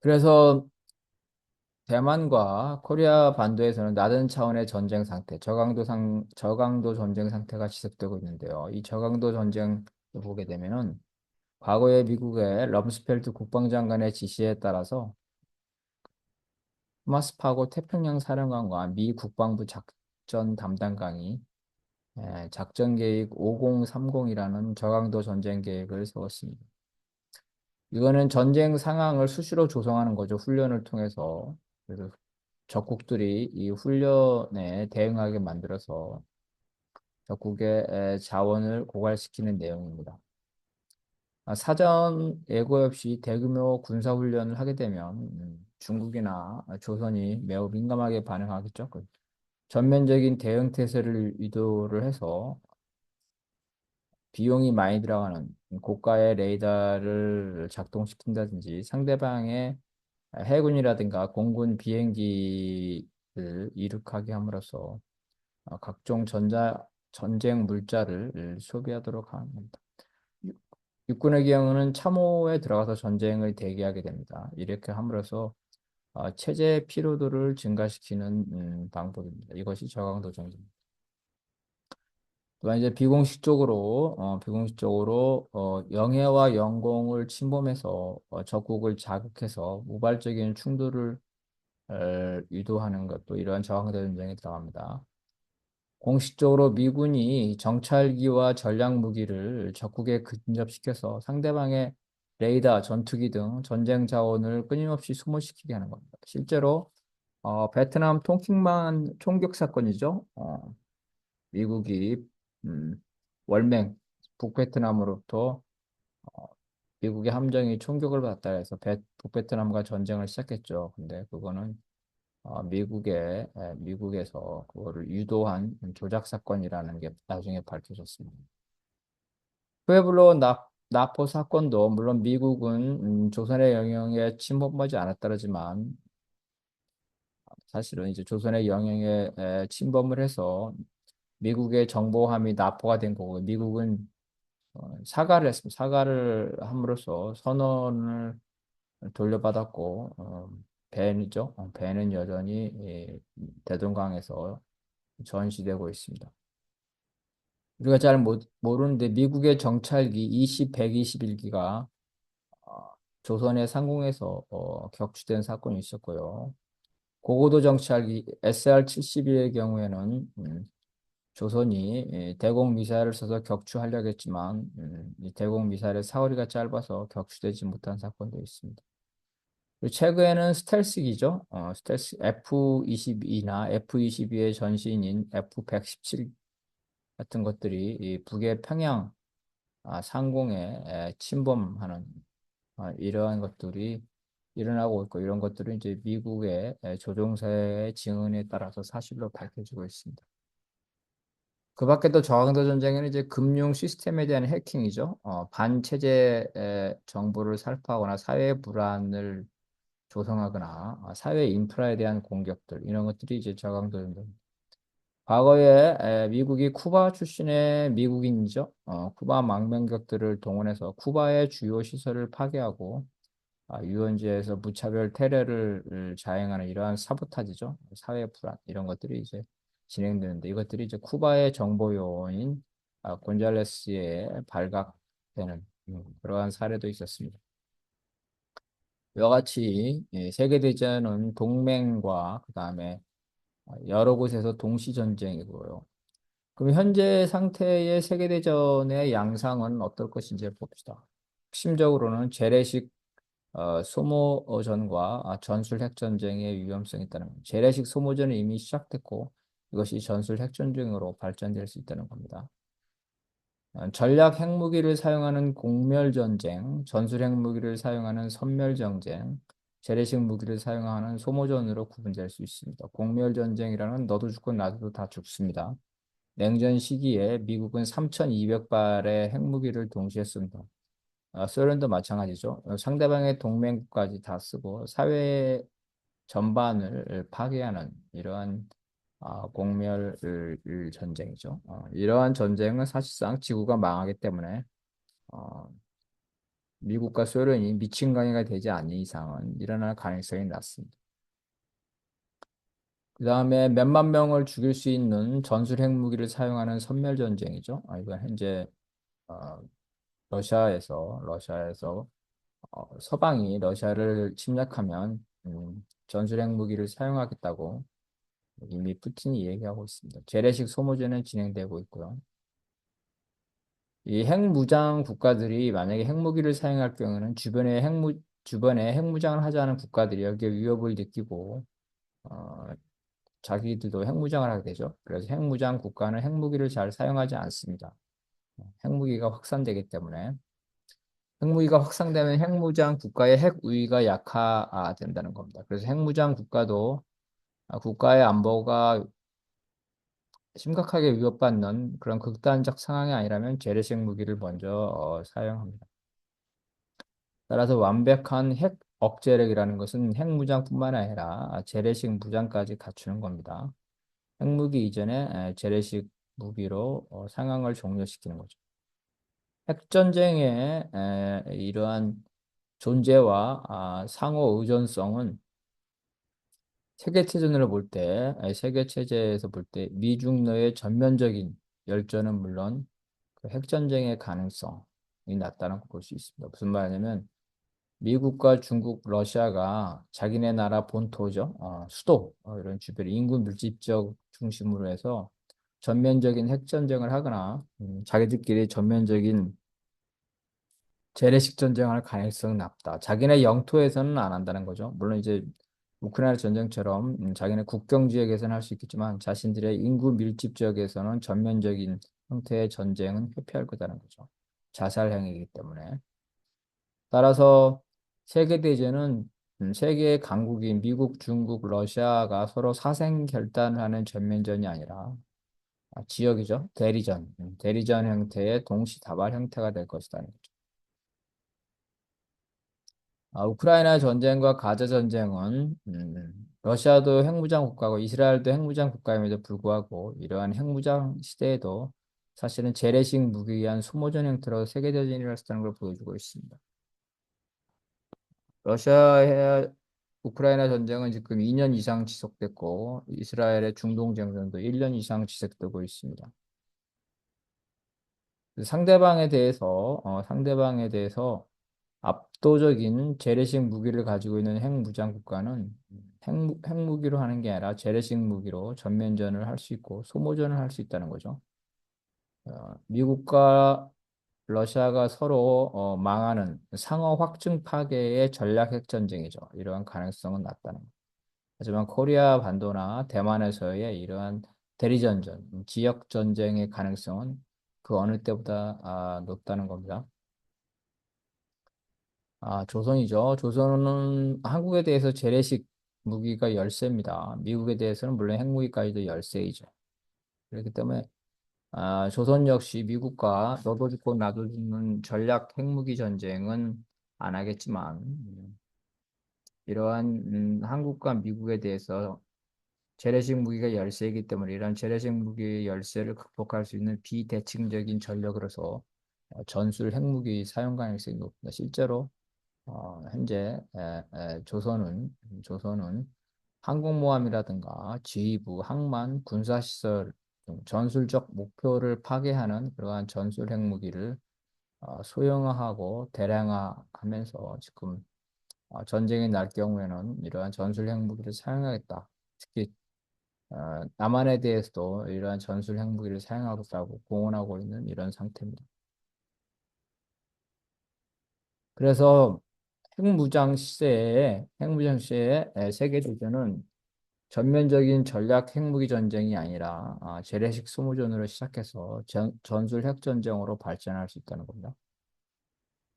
그래서 대만과 코리아 반도에서는 낮은 차원의 전쟁 상태, 저강도 전쟁 상태가 지속되고 있는데요. 이 저강도 전쟁을 보게 되면은 과거에 미국의 럼스펠트 국방장관의 지시에 따라서 토마스 파고 태평양 사령관과 미 국방부 작전 담당관이 작전 계획 5030이라는 저강도 전쟁 계획을 세웠습니다. 이거는 전쟁 상황을 수시로 조성하는 거죠. 훈련을 통해서. 그래서 적국들이 이 훈련에 대응하게 만들어서 적국의 자원을 고갈시키는 내용입니다. 사전 예고 없이 대규모 군사훈련을 하게 되면 중국이나 조선이 매우 민감하게 반응하겠죠. 전면적인 대응 태세를 유도를 해서 비용이 많이 들어가는 고가의 레이더를 작동시킨다든지 상대방의 해군이라든가 공군 비행기를 이륙하게 함으로써 각종 전쟁 물자를 소비하도록 합니다. 육- 육군의 경우는 참호에 들어가서 전쟁을 대기하게 됩니다. 이렇게 함으로써 체제 피로도를 증가시키는 방법입니다. 이것이 저강도 전쟁입니다. 또한 이제 비공식적으로 영해와 영공을 침범해서 적국을 자극해서 우발적인 충돌을 유도하는 것도 이러한 저항대 전쟁에 들어갑니다. 공식적으로 미군이 정찰기와 전략 무기를 적국에 근접시켜서 상대방의 레이더, 전투기 등 전쟁 자원을 끊임없이 소모시키게 하는 겁니다. 실제로 베트남 통킹만 총격 사건이죠. 미국이 음, 월맹 북베트남으로부터 어, 미국의 함정이 총격을 받다 해서 북베트남과 전쟁을 시작했죠. 근데 그거는 미국에서 그거를 유도한 조작 사건이라는 게 나중에 밝혀졌습니다. 나포 사건도 물론 미국은 조선의 영향에 침범하지 않았다지만 사실은 이제 조선의 영향에 침범을 해서 미국의 정보함이 나포가 된 거고 미국은 사과를 했습니다. 사과를 함으로써 선언을 돌려받았고 배는죠. 배는 여전히 대동강에서 전시되고 있습니다. 우리가 잘 모르는데 미국의 정찰기 121기가 조선의 상공에서 격추된 사건이 있었고요. 고고도 정찰기 SR-71의 경우에는 조선이 대공 미사일을 써서 격추하려고 했지만 이 대공 미사일의 사거리가 짧아서 격추되지 못한 사건도 있습니다. 그리고 최근에는 스텔스기죠. 스텔스 F-22나 F-22의 전신인 F-117 같은 것들이 이 북의 평양 상공에 침범하는 이러한 것들이 일어나고 있고 이런 것들은 이제 미국의 조종사의 증언에 따라서 사실로 밝혀지고 있습니다. 그 밖에도 저항도 전쟁에는 이제 금융 시스템에 대한 해킹이죠. 반체제 정보를 살포하거나 사회 불안을 조성하거나 사회 인프라에 대한 공격들 이런 것들이 이제 저강도 전쟁. 과거에 미국이 쿠바 출신의 미국인이죠. 쿠바 망명객들을 동원해서 쿠바의 주요 시설을 파괴하고 유원지에서 무차별 테러를 자행하는 이러한 사보타지죠. 사회 불안 이런 것들이 이제 진행되는데 이것들이 이제 쿠바의 정보 요원인 곤잘레스에 발각되는 그러한 사례도 있었습니다. 이와 같이 세계대전은 동맹과 그다음에 여러 곳에서 동시 전쟁이고요. 그럼 현재 상태의 세계대전의 양상은 어떨 것인지 봅시다. 핵심적으로는 재래식 소모전과 전술 핵전쟁의 위험성이 있다는 겁니다. 재래식 소모전은 이미 시작됐고 이것이 전술 핵전쟁으로 발전될 수 있다는 겁니다. 전략 핵무기를 사용하는 공멸전쟁, 전술 핵무기를 사용하는 선멸전쟁, 재래식 무기를 사용하는 소모전으로 구분될 수 있습니다. 공멸전쟁이라는 너도 죽고 나도 다 죽습니다. 냉전 시기에 미국은 3,200발의 핵무기를 동시에 씁니다. 소련도 마찬가지죠. 상대방의 동맹국까지 다 쓰고 사회 전반을 파괴하는 이러한 공멸 전쟁이죠. 이러한 전쟁은 사실상 지구가 망하기 때문에 어, 미국과 소련이 미친 관계가 되지 않는 이상은 일어날 가능성이 낮습니다. 그 다음에 몇만 명을 죽일 수 있는 전술 핵무기를 사용하는 선멸 전쟁이죠. 이건 현재 어, 러시아에서 서방이 러시아를 침략하면 전술 핵무기를 사용하겠다고 이미 푸틴이 얘기하고 있습니다. 재래식 소모전은 진행되고 있고요. 이 핵무장 국가들이 만약에 핵무기를 사용할 경우는 주변에 핵무장을 하지 않은 국가들이 여기에 위협을 느끼고 어, 자기들도 핵무장을 하게 되죠. 그래서 핵무장 국가는 핵무기를 잘 사용하지 않습니다. 핵무기가 확산되기 때문에 핵무기가 확산되면 핵무장 국가의 핵 우위가 약화된다는 겁니다. 그래서 핵무장 국가도 국가의 안보가 심각하게 위협받는 그런 극단적 상황이 아니라면 재래식 무기를 먼저 사용합니다. 따라서 완벽한 핵 억제력이라는 것은 핵무장뿐만 아니라 재래식 무장까지 갖추는 겁니다. 핵무기 이전에 재래식 무기로 상황을 종료시키는 거죠. 핵전쟁의 이러한 존재와 상호 의존성은 세계체전으로 볼 때, 세계체제에서 볼 때 미중러의 전면적인 열전은 물론 그 핵전쟁의 가능성이 낮다고 볼 수 있습니다. 무슨 말이냐면 미국과 중국, 러시아가 자기네 나라 본토죠, 수도 이런 주변 인구 밀집적 중심으로 해서 전면적인 핵전쟁을 하거나 자기들끼리 전면적인 재래식 전쟁할 가능성은 낮다. 자기네 영토에서는 안 한다는 거죠. 물론 이제 우크라이나 전쟁처럼 자기네 국경 지역에서는 할 수 있겠지만 자신들의 인구 밀집 지역에서는 전면적인 형태의 전쟁은 회피할 거다는 거죠. 자살 행위이기 때문에. 따라서 세계대전은 세계의 강국인 미국, 중국, 러시아가 서로 사생 결단을 하는 전면전이 아니라 지역이죠. 대리전, 대리전 형태의 동시다발 형태가 될 것이다. 우크라이나 전쟁과 가자 전쟁은 러시아도 핵무장 국가고 이스라엘도 핵무장 국가임에도 불구하고 이러한 핵무장 시대에도 사실은 재래식 무기에 의한 소모전 형태로 세계대전이 일어났다는 걸 보여주고 있습니다. 러시아의 우크라이나 전쟁은 지금 2년 이상 지속됐고 이스라엘의 중동 전쟁도 1년 이상 지속되고 있습니다. 상대방에 대해서 압도적인 재래식 무기를 가지고 있는 핵무장 국가는 핵무기로 하는 게 아니라 재래식 무기로 전면전을 할 수 있고 소모전을 할 수 있다는 거죠. 미국과 러시아가 서로 망하는 상호 확증 파괴의 전략 핵전쟁이죠. 이러한 가능성은 낮다는 거죠. 하지만 코리아 반도나 대만에서의 이러한 대리전전, 지역 전쟁의 가능성은 그 어느 때보다 높다는 겁니다. 조선이죠. 조선은 한국에 대해서 재래식 무기가 열세입니다. 미국에 대해서는 물론 핵무기까지도 열세이죠. 그렇기 때문에 조선 역시 미국과 너도 죽고 나도 죽는 전략 핵무기 전쟁은 안 하겠지만 이러한 한국과 미국에 대해서 재래식 무기가 열세이기 때문에 이러한 재래식 무기의 열세를 극복할 수 있는 비대칭적인 전력으로서 전술 핵무기 사용 가능성이 높습니다. 실제로 현재 조선은 항공모함이라든가 지휘부, 항만, 군사시설 등 전술적 목표를 파괴하는 그러한 전술 핵무기를 소형화하고 대량화하면서 지금 전쟁이 날 경우에는 이러한 전술 핵무기를 사용하겠다. 특히 남한에 대해서도 이러한 전술 핵무기를 사용하겠다고 공언하고 있는 이런 상태입니다. 그래서 핵무장 시대에 세계 대전은 전면적인 전략 핵무기 전쟁이 아니라 재래식 소모전으로 시작해서 전술 핵전쟁으로 발전할 수 있다는 겁니다.